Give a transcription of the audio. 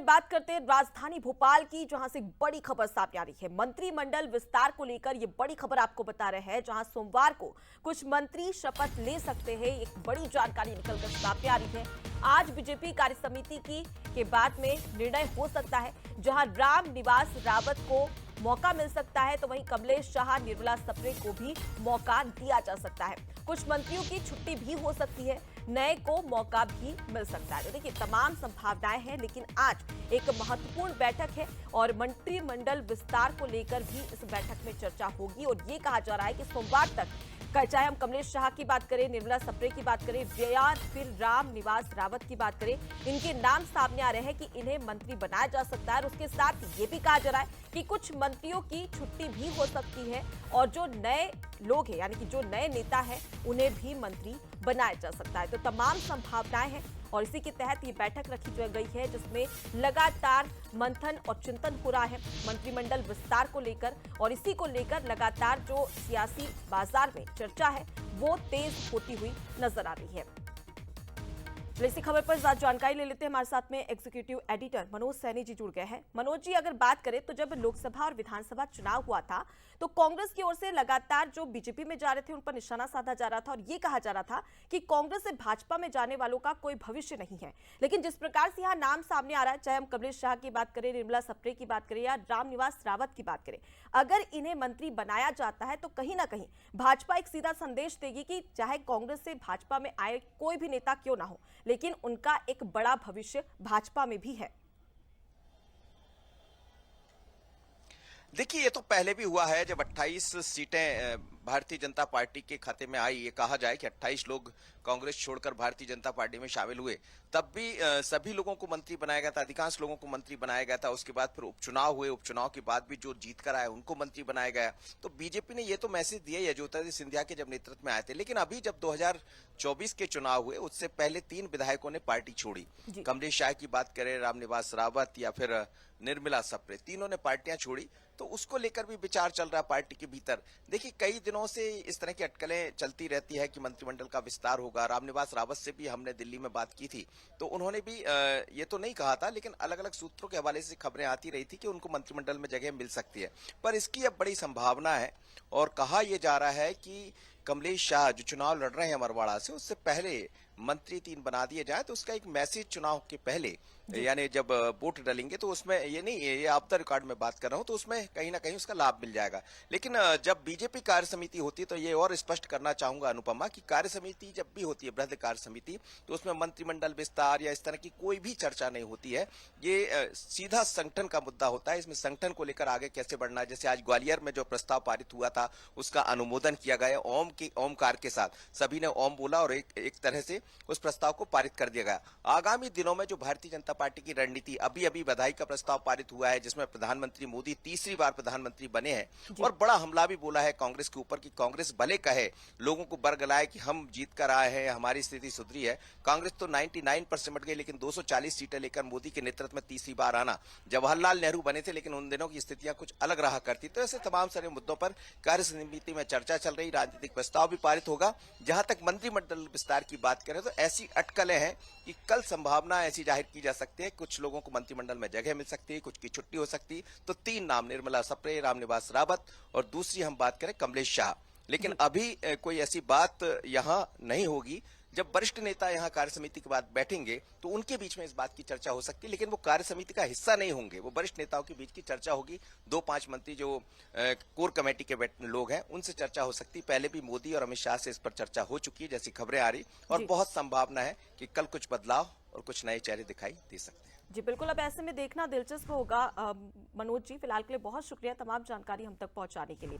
बात करते हैं राजधानी भोपाल की, जहां से बड़ी खबर सामने आ रही है। मंत्रिमंडल विस्तार को लेकर ये बड़ी खबर आपको बता रहे हैं, जहां सोमवार को कुछ मंत्री शपथ ले सकते हैं। एक बड़ी जानकारी निकलकर सामने आ रही है। आज बीजेपी कार्यसमिति के बाद में निर्णय हो सकता है, जहां राम निवास रावत को मौका मिल सकता है, तो वहीं कमलेश शाह, निर्मला सप्रे को भी मौका दिया जा सकता है। कुछ मंत्रियों की छुट्टी भी हो सकती है, नए को मौका भी मिल सकता है। तो देखिए, तमाम संभावनाएं हैं, लेकिन आज एक महत्वपूर्ण बैठक है और मंत्रिमंडल विस्तार को लेकर भी इस बैठक में चर्चा होगी। और ये कहा जा रहा है कि सोमवार तक, चाहे हम कमलेश शाह की बात करें, निर्मला सप्रे की बात करें या फिर राम निवास रावत की बात करें, इनके नाम सामने आ रहे हैं कि इन्हें मंत्री बनाया जा सकता है। और उसके साथ ये भी कहा जा रहा है कि कुछ मंत्रियों की छुट्टी भी हो सकती है और जो नए लोग हैं, यानी कि जो नए नेता हैं, उन्हें भी मंत्री बनाया जा सकता है। तो तमाम संभावनाएं हैं और इसी के तहत ये बैठक रखी गई है, जिसमें लगातार मंथन और चिंतन हो रहा है मंत्रिमंडल विस्तार को लेकर। और इसी को लेकर लगातार जो सियासी बाजार में चर्चा है, वो तेज होती हुई नजर आ रही है। इसी खबर पर ज्यादा जानकारी ले लेते हैं। हमारे साथ में एग्जीक्यूटिव एडिटर मनोज सैनी जी जुड़ गए हैं। मनोज जी, अगर बात करें तो जब लोकसभा और विधानसभा चुनाव हुआ था, तो कांग्रेस की ओर से लगातार जो बीजेपी में जा रहे थे, उन पर निशाना साधा जा रहा था और ये कहा जा रहा था कि कांग्रेस से भाजपा में जाने वालों का कोई भविष्य नहीं है। लेकिन जिस प्रकार से यहाँ नाम सामने आ रहा है, चाहे हम कमलेश शाह की बात करें, निर्मला सप्रे की बात करें या रामनिवास रावत की बात करें, अगर इन्हें मंत्री बनाया जाता है तो कहीं ना कहीं भाजपा एक सीधा संदेश देगी कि चाहे कांग्रेस से भाजपा में आए कोई भी नेता क्यों ना हो, लेकिन उनका एक बड़ा भविष्य भाजपा में भी है। देखिए, ये तो पहले भी हुआ है। जब 28 सीटें भारतीय जनता पार्टी के खाते में आई, ये कहा जाए कि 28 लोग कांग्रेस छोड़कर भारतीय जनता पार्टी में शामिल हुए, तब भी सभी लोगों को मंत्री बनाया गया था, अधिकांश लोगों को मंत्री बनाया गया था। उसके बाद फिर उपचुनाव हुए, उपचुनाव के बाद भी जो जीत कर आए उनको मंत्री बनाया गया। तो बीजेपी ने ये तो मैसेज दिया योगिता सिंधिया के जब नेतृत्व में आए थे। लेकिन अभी जब 2024 के चुनाव हुए, उससे पहले 3 विधायकों ने पार्टी छोड़ी। कमलेश शाह की बात करें, रामनिवास रावत या फिर निर्मला सप्रे, तीनों ने पार्टियां छोड़ी। तो उसको लेकर भी विचार चल रहा है पार्टी के भीतर। देखिए, कई दिनों से इस तरह की अटकलें चलती रहती है कि मंत्रिमंडल का विस्तार होगा। रामनिवास रावत से भी हमने दिल्ली में बात की थी, तो उन्होंने भी ये तो नहीं कहा था, लेकिन अलग अलग सूत्रों के हवाले से खबरें आती रही थी कि उनको मंत्रिमंडल में जगह मिल सकती है। पर इसकी अब बड़ी संभावना है और कहा यह जा रहा है कि कमलेश शाह जो चुनाव लड़ रहे हैं अमरवाड़ा से, उससे पहले मंत्री 3 बना दिए जाए, तो उसका एक मैसेज चुनाव के पहले, यानी जब वोट डलेंगे तो उसमें ये नहीं, ये ऑफ द रिकॉर्ड में बात कर रहा हूं, तो उसमें कहीं ना कहीं उसका लाभ मिल जाएगा। लेकिन जब बीजेपी कार्य समिति होती है, तो ये और स्पष्ट करना चाहूंगा अनुपमा कि कार्य समिति जब भी होती है, बृहद कार्य समिति, तो उसमें मंत्रिमंडल विस्तार या इस तरह की कोई भी चर्चा नहीं होती है। ये सीधा संगठन का मुद्दा होता है। इसमें संगठन को लेकर आगे कैसे बढ़ना है। जैसे आज ग्वालियर में जो प्रस्ताव पारित हुआ था, उसका अनुमोदन किया गया ओमकार के साथ, सभी ने ओम बोला और एक तरह से उस प्रस्ताव को पारित कर दिया गया। आगामी दिनों में जो भारतीय जनता पार्टी की रणनीति, अभी बधाई का प्रस्ताव पारित हुआ है, जिसमें प्रधानमंत्री मोदी तीसरी बार प्रधानमंत्री बने हैं और बड़ा हमला भी बोला है कांग्रेस के ऊपर कि कांग्रेस भले कहे, लोगों को बरगलाए कि हम जीत कर आए हैं, हमारी स्थिति सुधरी है। कांग्रेस तो 99 पर सिमट गई, लेकिन 240 सीटें लेकर मोदी के नेतृत्व में तीसरी बार आना। जवाहरलाल नेहरू बने थे, लेकिन उन दिनों की स्थितियां कुछ अलग रहा करती। तो ऐसे तमाम सारे मुद्दों पर कार्य समिति में चर्चा चल रही, राजनीतिक प्रस्ताव भी पारित होगा। जहां तक मंत्रिमंडल विस्तार की बात करें, तो ऐसी अटकलें हैं कि कल संभावना ऐसी जाहिर की जा सकती है, कुछ लोगों को मंत्रिमंडल में जगह मिल सकती है, कुछ की छुट्टी हो सकती है। तो 3 नाम, निर्मला सप्रे, रामनिवास रावत और दूसरी हम बात करें कमलेश शाह। लेकिन अभी कोई ऐसी बात यहां नहीं होगी। जब वरिष्ठ नेता यहां कार्य समिति के बाद बैठेंगे, तो उनके बीच में इस बात की चर्चा हो सकती है, लेकिन वो कार्य समिति का हिस्सा नहीं होंगे। वो वरिष्ठ नेताओं के बीच की चर्चा होगी। 2-5 मंत्री जो कोर कमेटी के लोग हैं, उनसे चर्चा हो सकती है। पहले भी मोदी और अमित शाह से इस पर चर्चा हो चुकी है, जैसी खबरें आ रही, और बहुत संभावना है कि कल कुछ बदलाव और कुछ नए चेहरे दिखाई दे सकते हैं। जी बिल्कुल, अब ऐसे में देखना दिलचस्प होगा। मनोज जी, फिलहाल के लिए बहुत शुक्रिया तमाम जानकारी हम तक पहुंचाने के लिए।